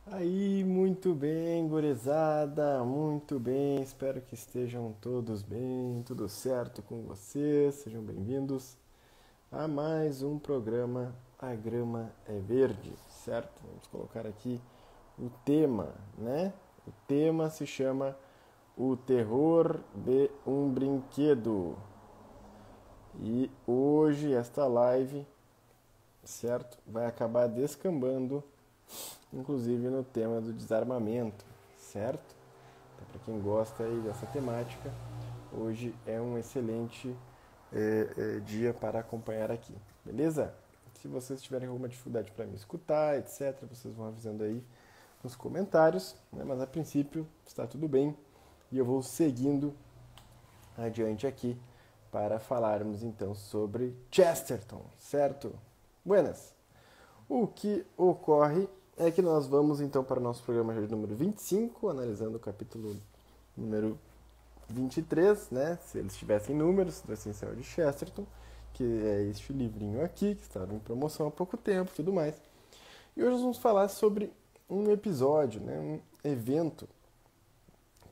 Aí, muito bem, gurizada, muito bem, espero que estejam todos bem, tudo certo com vocês, sejam bem-vindos a mais um programa A Grama é Verde, certo? Vamos colocar aqui o tema, né? O tema se chama O Terror de um Brinquedo. E hoje esta live, certo, vai acabar descambando inclusive no tema do desarmamento, certo? Então, para quem gosta aí dessa temática, hoje é um excelente dia para acompanhar aqui, beleza? Se vocês tiverem alguma dificuldade para me escutar, etc., vocês vão avisando aí nos comentários, né? Mas a princípio está tudo bem e eu vou seguindo adiante aqui para falarmos então sobre Chesterton, certo? Buenas! O que ocorre é que nós vamos então para o nosso programa de número 25, analisando o capítulo número 23, né? Se eles tivessem números, do Essencial de Chesterton, que é este livrinho aqui, que estava em promoção há pouco tempo e tudo mais. E hoje nós vamos falar sobre um episódio, né? Um evento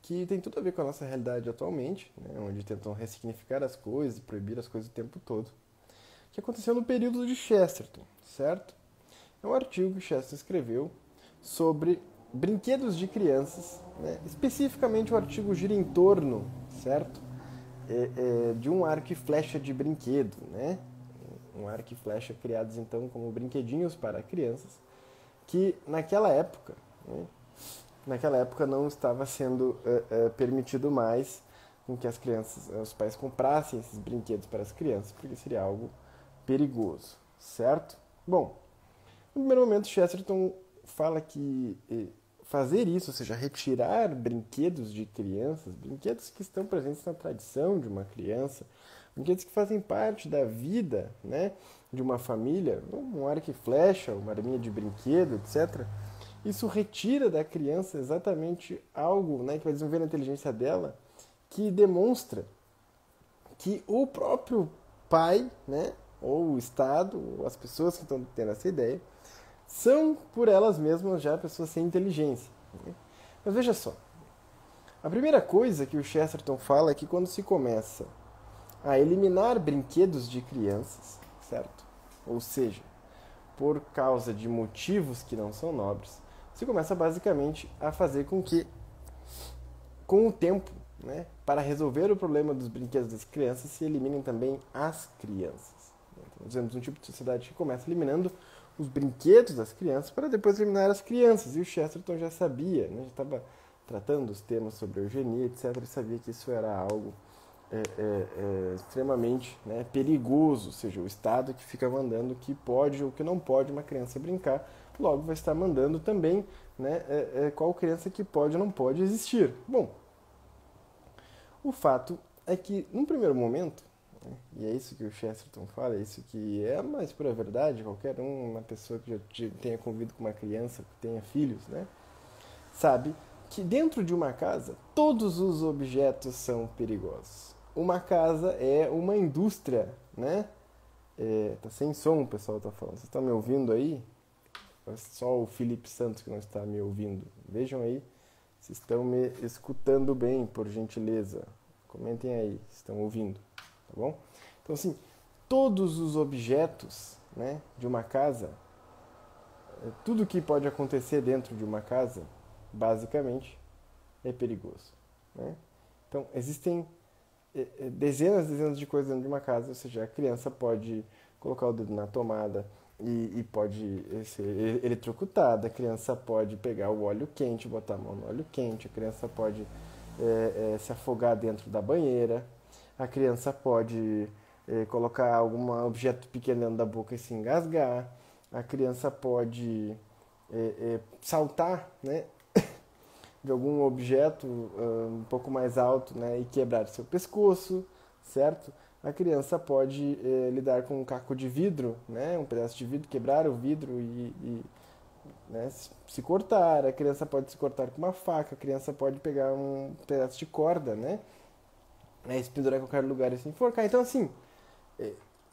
que tem tudo a ver com a nossa realidade atualmente, né? Onde tentam ressignificar as coisas e proibir as coisas o tempo todo, que aconteceu no período de Chesterton, certo? É um artigo que Chesterton escreveu sobre brinquedos de crianças, né? Especificamente o artigo gira em torno, certo? De um arco e flecha de brinquedo, né? Um arco e flecha criados então como brinquedinhos para crianças, que né? Naquela época não estava sendo permitido mais com que as crianças, os pais comprassem esses brinquedos para as crianças, porque seria algo perigoso, certo? Bom, no primeiro momento, Chesterton fala que fazer isso, ou seja, retirar brinquedos de crianças, brinquedos que estão presentes na tradição de uma criança, brinquedos que fazem parte da vida, né, de uma família, um arco e flecha, uma arminha de brinquedo, etc. Isso retira da criança exatamente algo, né, que vai desenvolver na inteligência dela, que demonstra que o próprio pai, né, ou o Estado, ou as pessoas que estão tendo essa ideia, são por elas mesmas já pessoas sem inteligência. Mas veja só, a primeira coisa que o Chesterton fala é que quando se começa a eliminar brinquedos de crianças, certo? Ou seja, por causa de motivos que não são nobres, se começa basicamente a fazer com que, com o tempo, né, para resolver o problema dos brinquedos das crianças, se eliminem também as crianças. Então, nós vemos um tipo de sociedade que começa eliminando os brinquedos das crianças para depois eliminar as crianças. E o Chesterton já sabia, né, já estava tratando os temas sobre eugenia, etc. Ele sabia que isso era algo extremamente, né, perigoso, ou seja, o Estado que fica mandando o que pode ou o que não pode uma criança brincar, logo vai estar mandando também, né, qual criança que pode ou não pode existir. Bom, o fato é que, num primeiro momento, né, e é isso que o Chesterton fala, é isso que é a mais pura verdade, qualquer uma pessoa que já tenha convivido com uma criança, que tenha filhos, né, sabe que dentro de uma casa todos os objetos são perigosos. Uma casa é uma indústria, né? Tá sem som, o pessoal tá falando. Vocês estão me ouvindo aí? É só o Felipe Santos que não está me ouvindo. Vejam aí se estão me escutando bem, por gentileza. Comentem aí se estão ouvindo, tá bom? Então, assim, todos os objetos, né, de uma casa, tudo que pode acontecer dentro de uma casa, basicamente, é perigoso, né? Então, existem dezenas de coisas dentro de uma casa, ou seja, a criança pode colocar o dedo na tomada e pode ser eletrocutada, a criança pode pegar o óleo quente, botar a mão no óleo quente, a criança pode se afogar dentro da banheira, a criança pode colocar algum objeto pequeno dentro da boca e se engasgar, a criança pode saltar, né, de algum objeto um pouco mais alto, né, e quebrar seu pescoço, certo? A criança pode lidar com um caco de vidro, né, um pedaço de vidro, quebrar o vidro né, se cortar. A criança pode se cortar com uma faca, a criança pode pegar um pedaço de corda, né, se pendurar em qualquer lugar e se enforcar. Então, assim,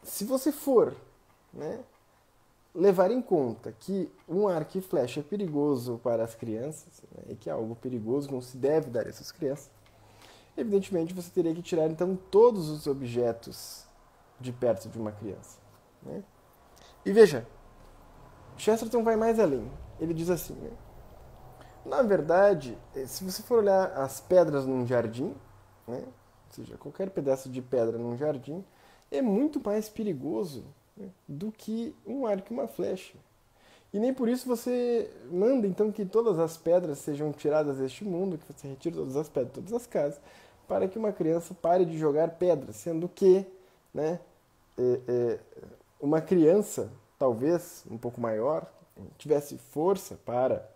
se você for, né, levar em conta que um arco e flecha é perigoso para as crianças, né, e que é algo perigoso, não se deve dar a essas crianças, evidentemente você teria que tirar então todos os objetos de perto de uma criança. Né? E veja, Chesterton vai mais além. Ele diz assim, né? Na verdade, se você for olhar as pedras num jardim, né, ou seja, qualquer pedaço de pedra num jardim, é muito mais perigoso, né, do que um arco e uma flecha. E nem por isso você manda então que todas as pedras sejam tiradas deste mundo, que você retire todas as pedras, todas as casas, para que uma criança pare de jogar pedras, sendo que, né, uma criança, talvez um pouco maior, tivesse força para,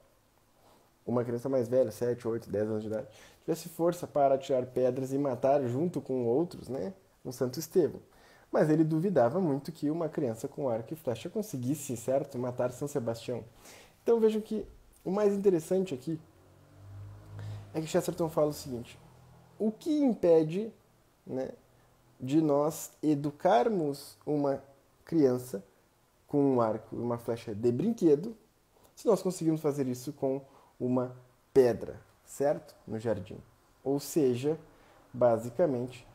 uma criança mais velha, 7, 8, 10 anos de idade, tivesse força para tirar pedras e matar junto com outros, né, um Santo Estevão. Mas ele duvidava muito que uma criança com arco e flecha conseguisse, certo, matar São Sebastião. Então vejam que o mais interessante aqui é que Chesterton fala o seguinte: o que impede, né, de nós educarmos uma criança com um arco e uma flecha de brinquedo, se nós conseguimos fazer isso com uma pedra, certo? No jardim. Ou seja, basicamente,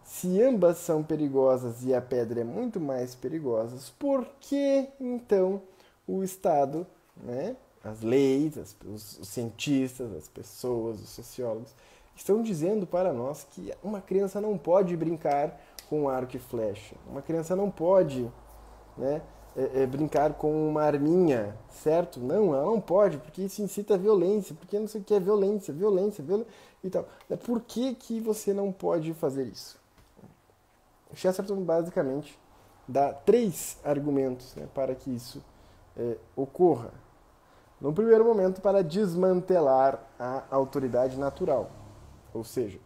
se ambas são perigosas e a pedra é muito mais perigosa, por que então o Estado, né, as leis, os cientistas, as pessoas, os sociólogos, estão dizendo para nós que uma criança não pode brincar com arco e flecha, uma criança não pode, né, brincar com uma arminha, certo? Não, ela não pode, porque isso incita a violência, porque não sei o que é violência e tal. Por que você não pode fazer isso? Chesterton basicamente dá 3 argumentos, né, para que isso ocorra. No primeiro momento, para desmantelar a autoridade natural. Ou seja,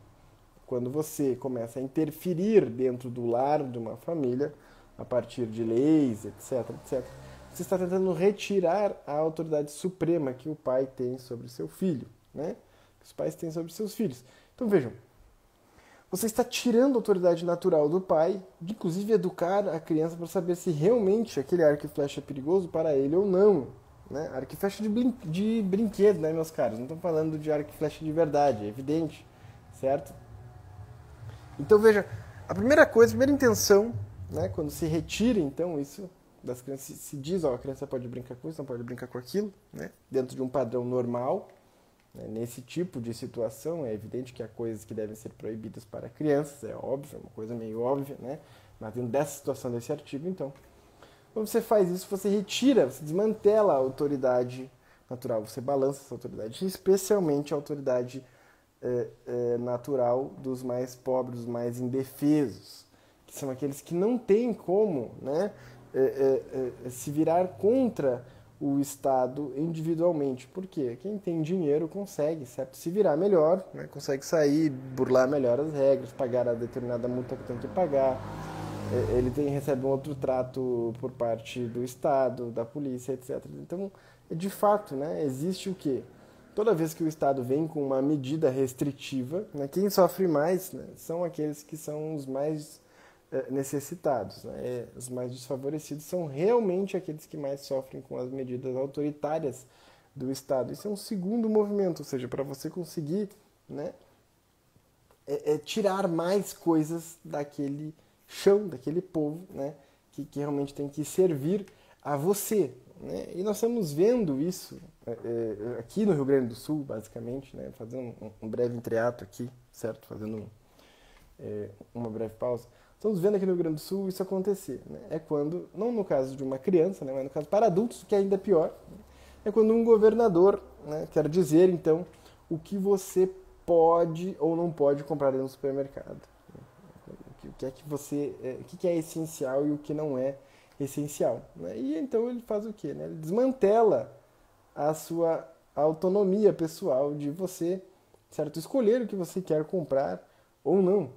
quando você começa a interferir dentro do lar de uma família, a partir de leis, etc, etc, você está tentando retirar a autoridade suprema que o pai tem sobre seu filho, né? Que os pais têm sobre seus filhos. Então vejam, você está tirando a autoridade natural do pai, de inclusive educar a criança para saber se realmente aquele arco e flecha é perigoso para ele ou não. Né? Arco e flecha de brinquedo, né, meus caros? Não estou falando de arco e flecha de verdade, é evidente, certo? Então veja, a primeira coisa, a primeira intenção, né, quando se retira então isso das crianças, se diz, ó, a criança pode brincar com isso, não pode brincar com aquilo, né, dentro de um padrão normal. Nesse tipo de situação, é evidente que há coisas que devem ser proibidas para crianças, é óbvio, é uma coisa meio óbvia, né? Mas dentro dessa situação desse artigo, então, quando você faz isso, você retira, você desmantela a autoridade natural, você balança essa autoridade, especialmente a autoridade natural dos mais pobres, dos mais indefesos, que são aqueles que não têm como, né, se virar contra o Estado individualmente. Por quê? Quem tem dinheiro consegue, certo? Se virar melhor, né? Consegue sair, burlar melhor as regras, pagar a determinada multa que tem que pagar. Ele recebe um outro trato por parte do Estado, da polícia, etc. Então, de fato, né, existe o quê? Toda vez que o Estado vem com uma medida restritiva, né, quem sofre mais, né, são aqueles que são os mais necessitados, né? Os mais desfavorecidos são realmente aqueles que mais sofrem com as medidas autoritárias do Estado. Isso é um segundo movimento, ou seja, para você conseguir, né, tirar mais coisas daquele chão, daquele povo, né, que realmente tem que servir a você. Né? E nós estamos vendo isso aqui no Rio Grande do Sul, basicamente, né, fazendo um breve entreato aqui, certo? Fazendo uma breve pausa. Estamos vendo aqui no Rio Grande do Sul isso acontecer. Né? É quando, não no caso de uma criança, né, mas no caso para adultos, que é ainda pior, né? É quando um governador, né, quer dizer, então, o que você pode ou não pode comprar dentro do supermercado. Né? O que é que você, o que é essencial e o que não é essencial. Né? E então ele faz o quê? Né? Ele desmantela a sua autonomia pessoal de você, certo, escolher o que você quer comprar ou não.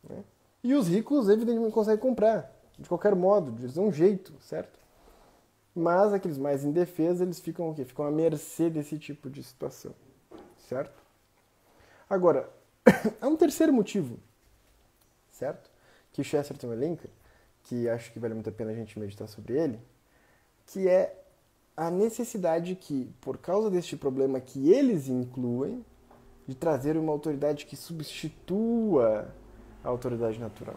Né? E os ricos, evidentemente, conseguem comprar, de qualquer modo, de um jeito, certo? Mas aqueles mais indefesos, eles ficam o quê? Ficam à mercê desse tipo de situação, certo? Agora, há um terceiro motivo, certo? Que o Chesterton elenca, que acho que vale muito a pena a gente meditar sobre ele, que é a necessidade que, por causa deste problema que eles incluem, de trazer uma autoridade que substitua a autoridade natural.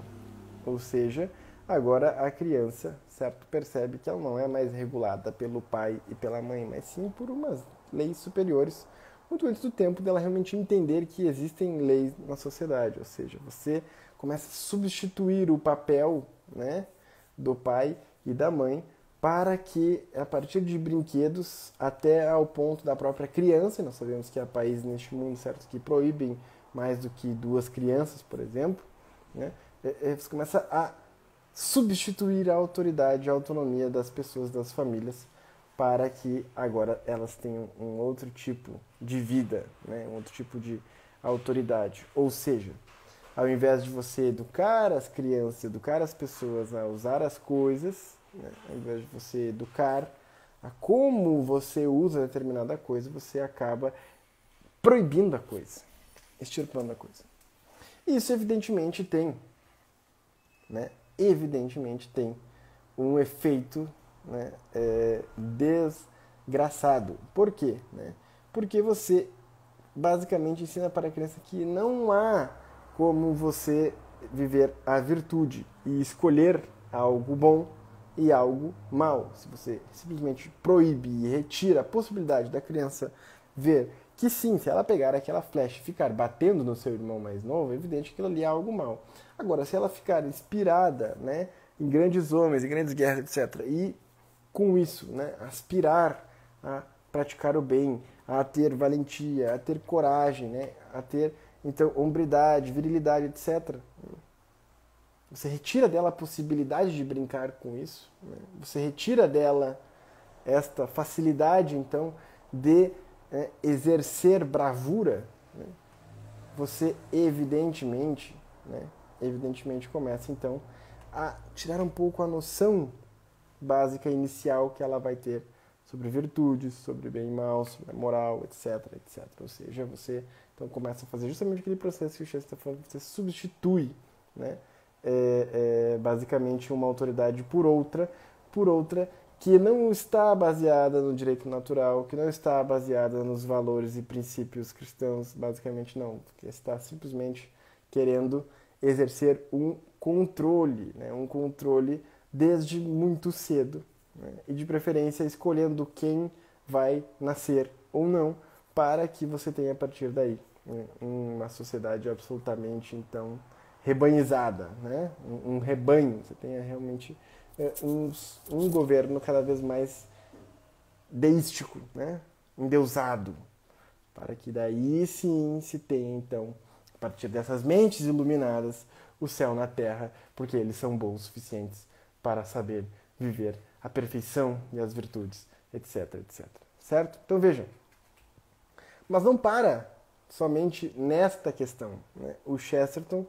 Ou seja, agora a criança, certo, percebe que ela não é mais regulada pelo pai e pela mãe, mas sim por umas leis superiores, muito antes do tempo dela realmente entender que existem leis na sociedade. Ou seja, você começa a substituir o papel, né, do pai e da mãe para que, a partir de brinquedos até ao ponto da própria criança, e nós sabemos que há países neste mundo, certo, que proíbem mais do que 2 crianças, por exemplo, né, você começa a substituir a autoridade, a autonomia das pessoas, das famílias, para que agora elas tenham um outro tipo de vida, né, um outro tipo de autoridade. Ou seja, ao invés de você educar as crianças, educar as pessoas a usar as coisas, né, ao invés de você educar a como você usa determinada coisa, você acaba proibindo a coisa, extirpando a coisa. Isso evidentemente tem, né, um efeito, né, desgraçado. Por quê? Né? Porque você basicamente ensina para a criança que não há como você viver a virtude e escolher algo bom e algo mal. Se você simplesmente proíbe e retira a possibilidade da criança ver que sim, se ela pegar aquela flecha e ficar batendo no seu irmão mais novo, é evidente que aquilo ali é algo mal. Agora, se ela ficar inspirada, né, em grandes homens, em grandes guerras, etc., e com isso, né, aspirar a praticar o bem, a ter valentia, a ter coragem, né, a ter, então, hombridade, virilidade, etc., você retira dela a possibilidade de brincar com isso, né? Você retira dela esta facilidade, então, de exercer bravura, né? Você evidentemente começa, então, a tirar um pouco a noção básica inicial que ela vai ter sobre virtudes, sobre bem e mal, sobre a moral, etc, etc. Ou seja, você então começa a fazer justamente aquele processo que o Chester está falando, você substitui, né, basicamente uma autoridade por outra que não está baseada no direito natural, que não está baseada nos valores e princípios cristãos, basicamente não, que está simplesmente querendo exercer um controle, né, um controle desde muito cedo, né, e de preferência escolhendo quem vai nascer ou não, para que você tenha a partir daí uma sociedade absolutamente, então, rebanhizada, né? Um rebanho, você tenha realmente um governo cada vez mais deístico, né? Endeusado, para que daí sim se tenha, então, a partir dessas mentes iluminadas, o céu na terra, porque eles são bons o suficientes para saber viver a perfeição e as virtudes, etc, etc. Certo? Então vejam, mas não para somente nesta questão, né? O Chesterton,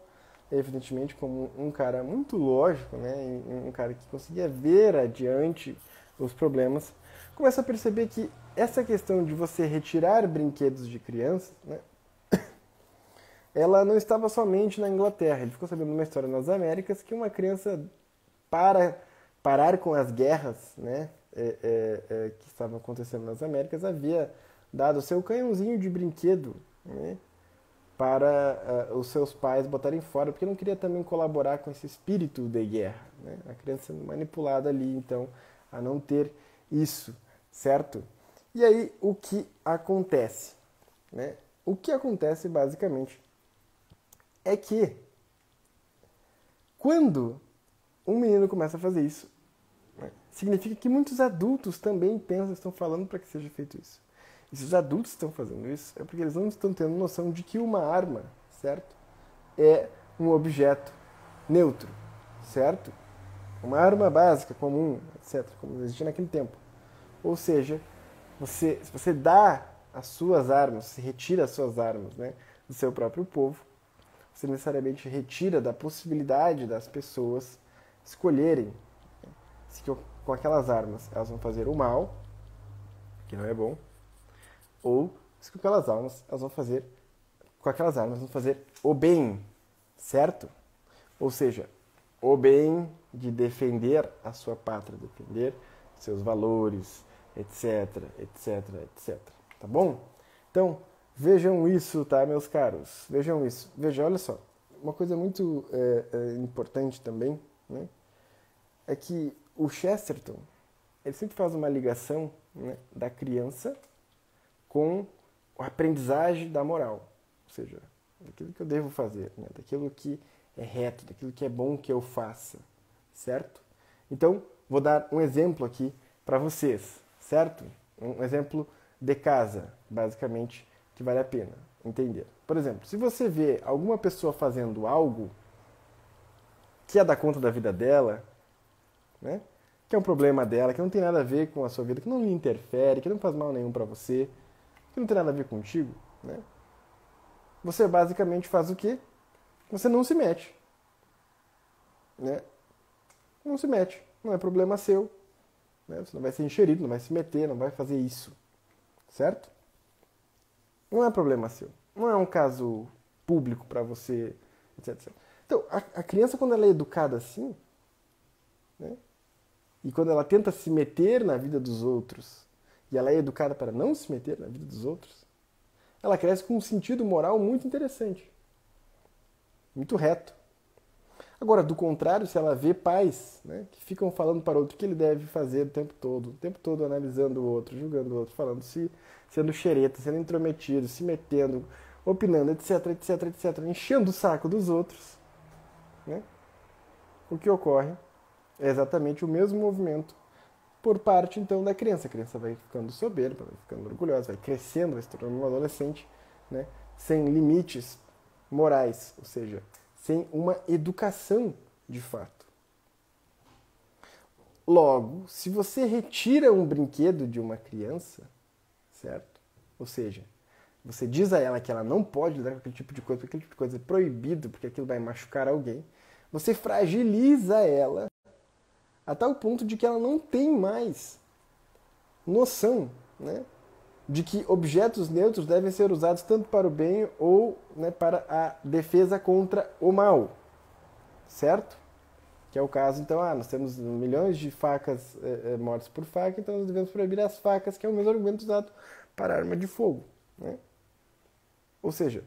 evidentemente, como um cara muito lógico, né, um cara que conseguia ver adiante os problemas, começa a perceber que essa questão de você retirar brinquedos de crianças, né, ela não estava somente na Inglaterra. Ele ficou sabendo uma história nas Américas que uma criança, para parar com as guerras, né, que estavam acontecendo nas Américas, havia dado o seu canhãozinho de brinquedo, né, para os seus pais botarem fora, porque não queria também colaborar com esse espírito de guerra, né? A criança sendo manipulada ali, então, a não ter isso, certo? E aí, o que acontece? Né? O que acontece, basicamente, é que quando um menino começa a fazer isso, né, significa que muitos adultos também pensam, estão falando para que seja feito isso. E se os adultos estão fazendo isso, é porque eles não estão tendo noção de que uma arma, certo, é um objeto neutro, certo? Uma arma básica, comum, etc., como existia naquele tempo. Ou seja, se você dá as suas armas, se retira as suas armas, né, do seu próprio povo, você necessariamente retira da possibilidade das pessoas escolherem, né, se com aquelas armas elas vão fazer o mal, que não é bom, ou se com aquelas armas elas vão fazer o bem, certo? Ou seja, o bem de defender a sua pátria, defender seus valores, etc, etc, etc. Tá bom? Então, vejam isso, tá, meus caros? Vejam isso. Veja, olha só. Uma coisa muito importante também, né, é que o Chesterton, ele sempre faz uma ligação, né, da criança com a aprendizagem da moral. Ou seja, daquilo que eu devo fazer, né, daquilo que é reto, daquilo que é bom que eu faça, certo? Então, vou dar um exemplo aqui para vocês, certo? Um exemplo de casa, basicamente, que vale a pena entender. Por exemplo, se você vê alguma pessoa fazendo algo que é da conta da vida dela, né, que é um problema dela, que não tem nada a ver com a sua vida, que não lhe interfere, que não faz mal nenhum para você, que não tem nada a ver contigo, né, você basicamente faz o quê? Você não se mete, né? Não se mete, não é problema seu, né? Você não vai ser enxerido, não vai se meter, não vai fazer isso, certo? Não é problema seu, não é um caso público para você, etc, etc. Então, a criança, quando ela é educada assim, né, e quando ela tenta se meter na vida dos outros, e ela é educada para não se meter na vida dos outros, ela cresce com um sentido moral muito interessante, muito reto. Agora, do contrário, se ela vê pais, né, que ficam falando para o outro o que ele deve fazer o tempo todo analisando o outro, julgando o outro, falando, sendo xereta, sendo intrometido, se metendo, opinando, etc, etc, etc, enchendo o saco dos outros, né, o que ocorre é exatamente o mesmo movimento por parte, então, da criança. A criança vai ficando soberba, vai ficando orgulhosa, vai crescendo, vai se tornando uma adolescente, né, sem limites morais, ou seja, sem uma educação de fato. Logo, se você retira um brinquedo de uma criança, certo? Ou seja, você diz a ela que ela não pode lidar com aquele tipo de coisa, porque aquele tipo de coisa é proibido, porque aquilo vai machucar alguém, você fragiliza ela a tal ponto de que ela não tem mais noção, né, de que objetos neutros devem ser usados tanto para o bem ou, né, para a defesa contra o mal, certo? Que é o caso, então, nós temos milhões de facas mortas por faca, então nós devemos proibir as facas, que é o mesmo argumento usado para arma de fogo, né? Ou seja,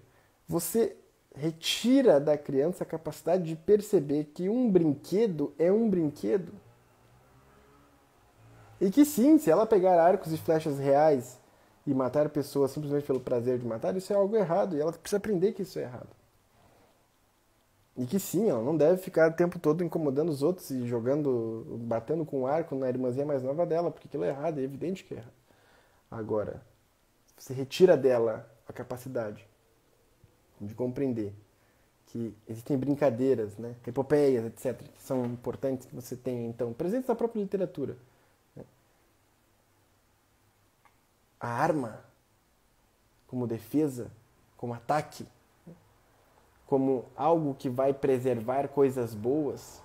você retira da criança a capacidade de perceber que um brinquedo é um brinquedo. E que sim, se ela pegar arcos e flechas reais e matar pessoas simplesmente pelo prazer de matar, isso é algo errado. E ela precisa aprender que isso é errado. E que sim, ela não deve ficar o tempo todo incomodando os outros e jogando, batendo com um arco na irmãzinha mais nova dela, porque aquilo é errado, é evidente que é errado. Agora, você retira dela a capacidade de compreender que existem brincadeiras, né, epopeias, etc., que são importantes, que você tem, então, presentes na própria literatura. A arma como defesa, como ataque, como algo que vai preservar coisas boas,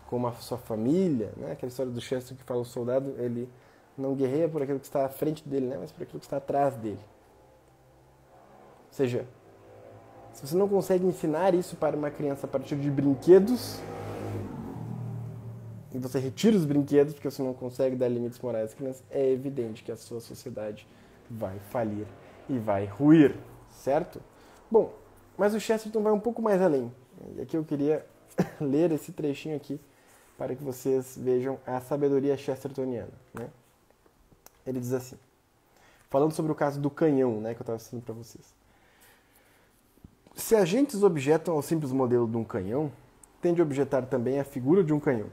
como a sua família, né? Aquela história do Chesterton que fala o soldado, ele não guerreia por aquilo que está à frente dele, né? Mas por aquilo que está atrás dele. Ou seja, se você não consegue ensinar isso para uma criança a partir de brinquedos, e você retira os brinquedos porque você não consegue dar limites morais às crianças, é evidente que a sua sociedade vai falir e vai ruir, certo? Bom, mas o Chesterton vai um pouco mais além. E aqui eu queria ler esse trechinho aqui para que vocês vejam a sabedoria chestertoniana, né? Ele diz assim, falando sobre o caso do canhão, né, que eu estava citando para vocês. Se agentes objetam ao simples modelo de um canhão, tem de objetar também a figura de um canhão.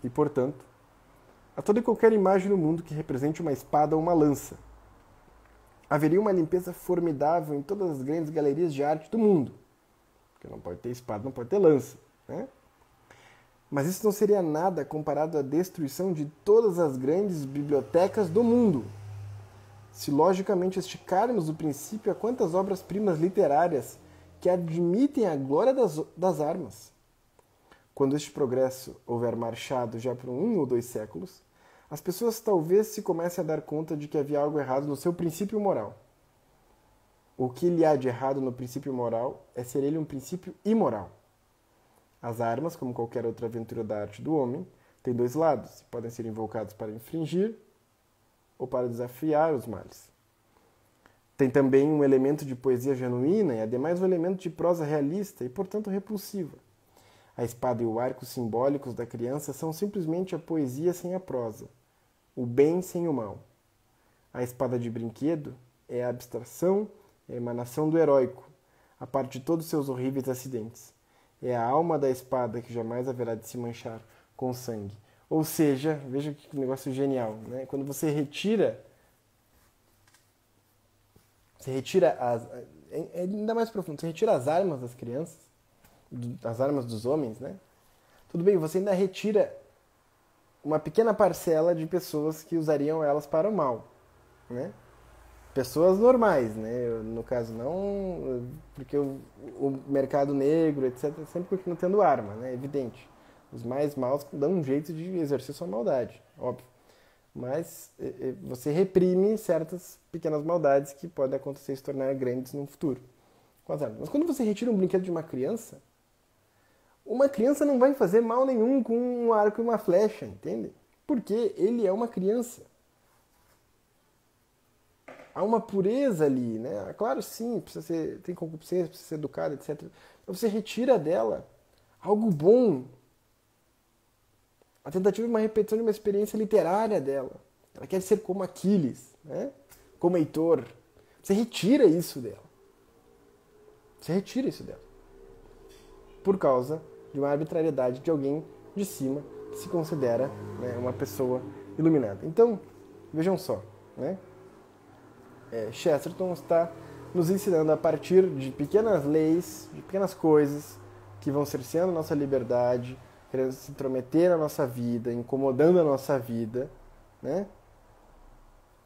E, portanto, a toda e qualquer imagem no mundo que represente uma espada ou uma lança. Haveria uma limpeza formidável em todas as grandes galerias de arte do mundo. Porque não pode ter espada, não pode ter lança, né? Mas isso não seria nada comparado à destruição de todas as grandes bibliotecas do mundo. Se logicamente esticarmos o princípio a quantas obras-primas literárias que admitem a glória das armas. Quando este progresso houver marchado já por 1 ou 2 séculos, as pessoas talvez se comecem a dar conta de que havia algo errado no seu princípio moral. O que lhe há de errado no princípio moral é ser ele um princípio imoral. As armas, como qualquer outra aventura da arte do homem, tem dois lados, podem ser invocados para infringir ou para desafiar os males. Tem também um elemento de poesia genuína e, ademais, um elemento de prosa realista e, portanto, repulsiva. A espada e o arco simbólicos da criança são simplesmente a poesia sem a prosa, o bem sem o mal. A espada de brinquedo é a abstração, é a emanação do heróico, a parte de todos os seus horríveis acidentes. É a alma da espada que jamais haverá de se manchar com sangue. Ou seja, veja que negócio genial, né? Quando você retira ainda mais profundo, você retira as armas das crianças, as armas dos homens, né? Tudo bem, você ainda retira uma pequena parcela de pessoas que usariam elas para o mal, né? Pessoas normais, né? No caso, não... Porque o mercado negro, etc., sempre continua tendo arma, né? Evidente. Os mais maus dão um jeito de exercer sua maldade, óbvio. Mas você reprime certas pequenas maldades que podem acontecer e se tornar grandes no futuro com as armas. Mas quando você retira um brinquedo de uma criança não vai fazer mal nenhum com um arco e uma flecha, entende? Porque ele é uma criança. Há uma pureza ali, né? Claro, sim, tem concupiscência, precisa ser educada, etc. Mas você retira dela algo bom. A tentativa de uma repetição de uma experiência literária dela. Ela quer ser como Aquiles, né? Como Heitor. Você retira isso dela. Por causa de uma arbitrariedade de alguém de cima que se considera, né, uma pessoa iluminada. Então, vejam só, né? Chesterton está nos ensinando a partir de pequenas leis, de pequenas coisas que vão cerceando a nossa liberdade, querendo se intrometer na nossa vida, incomodando a nossa vida, né?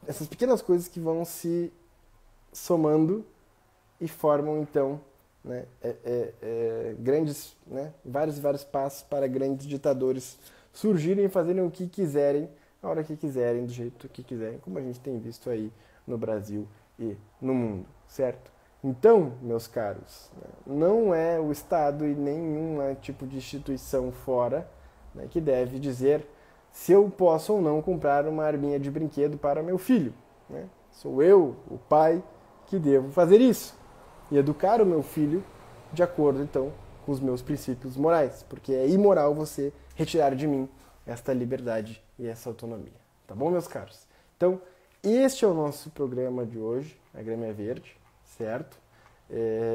Essas pequenas coisas que vão se somando e formam, então, né, grandes, né, vários e vários passos para grandes ditadores surgirem e fazerem o que quiserem, a hora que quiserem, do jeito que quiserem, como a gente tem visto aí no Brasil e no mundo, certo? Então, meus caros, não é o Estado e nenhum tipo de instituição fora, né, que deve dizer se eu posso ou não comprar uma arminha de brinquedo para meu filho, né? Sou eu, o pai, que devo fazer isso e educar o meu filho de acordo, então, com os meus princípios morais, porque é imoral você retirar de mim esta liberdade e essa autonomia. Tá bom, meus caros? Então, este é o nosso programa de hoje, a Grêmio é Verde, certo?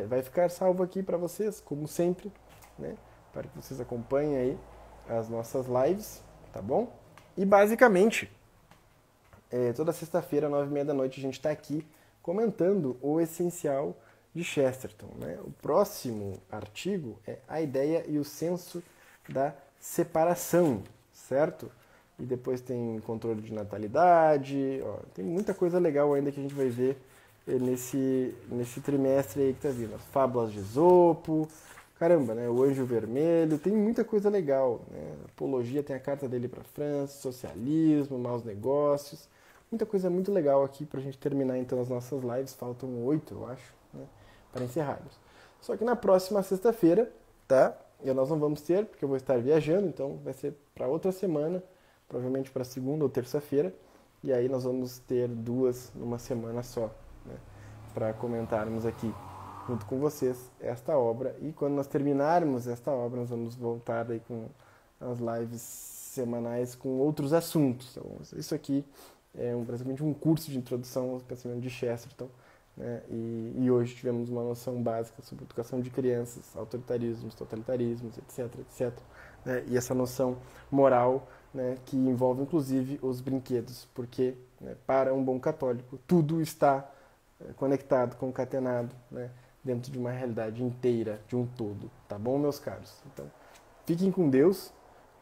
Vai ficar salvo aqui para vocês, como sempre, né? Para que vocês acompanhem aí as nossas lives, tá bom? E basicamente, toda sexta-feira, 9h30 da noite, a gente está aqui comentando o essencial de Chesterton, né? O próximo artigo é A Ideia e o Senso da Separação, certo? E depois tem controle de natalidade, ó, tem muita coisa legal ainda que a gente vai ver nesse trimestre aí que tá vindo. As Fábulas de Esopo, caramba, né? O Anjo Vermelho, tem muita coisa legal, né? Apologia tem a carta dele para a França, socialismo, maus negócios, muita coisa muito legal aqui pra gente terminar então as nossas lives, faltam 8, eu acho, né, para encerrarmos. Só que na próxima sexta-feira, tá? Nós não vamos ter, porque eu vou estar viajando, então vai ser para outra semana, provavelmente para segunda ou terça-feira, e aí nós vamos ter 2 numa semana só, né, para comentarmos aqui junto com vocês esta obra. E quando nós terminarmos esta obra, nós vamos voltar aí com as lives semanais com outros assuntos. Então, isso aqui é basicamente um curso de introdução ao pensamento de Chesterton, né, e hoje tivemos uma noção básica sobre educação de crianças, autoritarismos, totalitarismos, etc, etc, né, e essa noção moral, né, que envolve inclusive os brinquedos, porque, né, para um bom católico tudo está conectado, concatenado, né, dentro de uma realidade inteira, de um todo, tá bom, meus caros? Então, fiquem com Deus,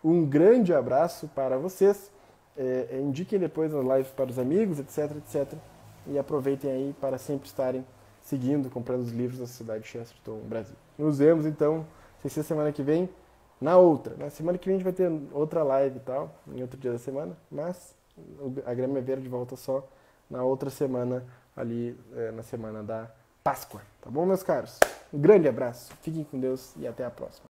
um grande abraço para vocês, indiquem depois as lives para os amigos, etc, etc, e aproveitem aí para sempre estarem seguindo, comprando os livros da Sociedade Chesterton Brasil. Nos vemos então, sem ser semana que vem, na outra. Na semana que vem a gente vai ter outra live e tal, em outro dia da semana, mas a Grêmio é Verde volta só na outra semana, ali na semana da Páscoa. Tá bom, meus caros? Um grande abraço, fiquem com Deus e até a próxima.